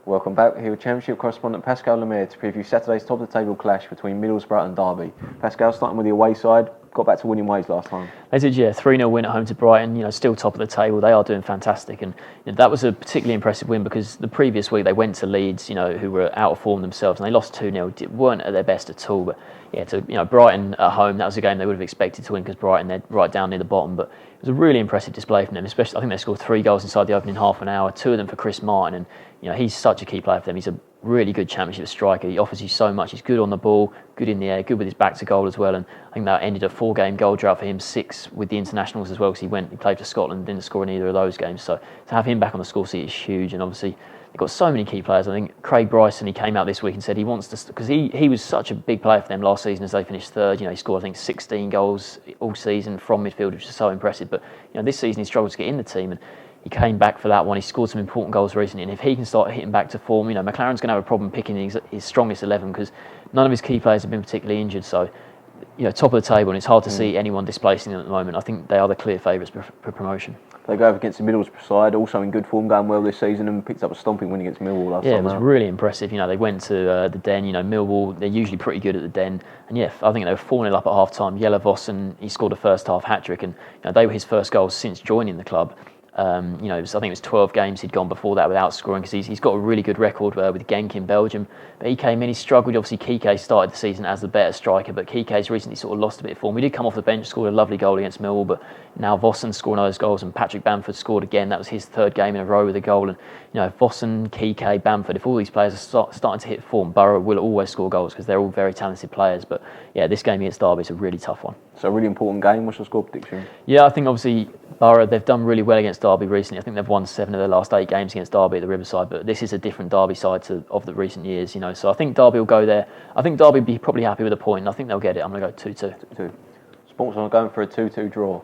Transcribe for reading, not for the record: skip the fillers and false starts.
Welcome back. Here with Championship correspondent Pascal Lemire to preview Saturday's top-of-the-table clash between Middlesbrough and Derby. Pascal, starting with the away side, got back to winning ways last time. They did, yeah. 3-0 win at home to Brighton. Still top of the table. They are doing fantastic, and that was a particularly impressive win because the previous week they went to Leeds, who were out of form themselves, and they lost 2-0. Weren't at their best at all, but yeah, to Brighton at home, that was a game they would have expected to win because Brighton, they're right down near the bottom. But it was a really impressive display from them. Especially, I think they scored 3 goals inside the opening half an hour. 2 of them for Chris Martin, and he's such a key player for them. He's a really good Championship striker. He offers you so much. He's good on the ball, good in the air, good with his back to goal as well. And I think that ended a 4-game goal drought for him, 6 with the internationals as well, because he played for Scotland, didn't score in either of those games. So to have him back on the score sheet is huge. And obviously they've got so many key players. I think Craig Bryson, he came out this week and said he wants to, because he was such a big player for them last season as they finished third. He scored I think 16 goals all season from midfield, which is so impressive. But this season he struggled to get in the team, and he came back for that one. He scored some important goals recently, and if he can start hitting back to form, McLaren's going to have a problem picking his strongest 11 because none of his key players have been particularly injured. So, top of the table, and it's hard to see anyone displacing them at the moment. I think they are the clear favourites for promotion. They go up against the Middlesbrough side, also in good form, going well this season, and picked up a stomping win against Millwall last time. Yeah, it was really impressive. They went to the Den. Millwall, they're usually pretty good at the Den, and yeah, I think they were 4-0 up at half time. Jelle Vossen, he scored a first half hat trick, and they were his first goals since joining the club. I think it was 12 games he'd gone before that without scoring because he's got a really good record with Genk in Belgium. But he came in, he struggled. Obviously, Kike started the season as the better striker, but Kike's recently sort of lost a bit of form. He did come off the bench, scored a lovely goal against Millwall, but now Vossen scored those goals, and Patrick Bamford scored again. That was his 3rd game in a row with a goal. And Vossen, Kike, Bamford, if all these players are starting to hit form, Borough will always score goals because they're all very talented players. But yeah, this game against Derby is a really tough one. So a really important game. What's your score prediction? Yeah, I think obviously Borough, they've done really well against Derby recently. I think they've won 7 of their last 8 games against Derby at the Riverside, but this is a different Derby side of the recent years, So I think Derby will go there. I think Derby will be probably happy with a point, and I think they'll get it. I'm going to go 2-2. 2-2. Sports are going for a 2-2 draw.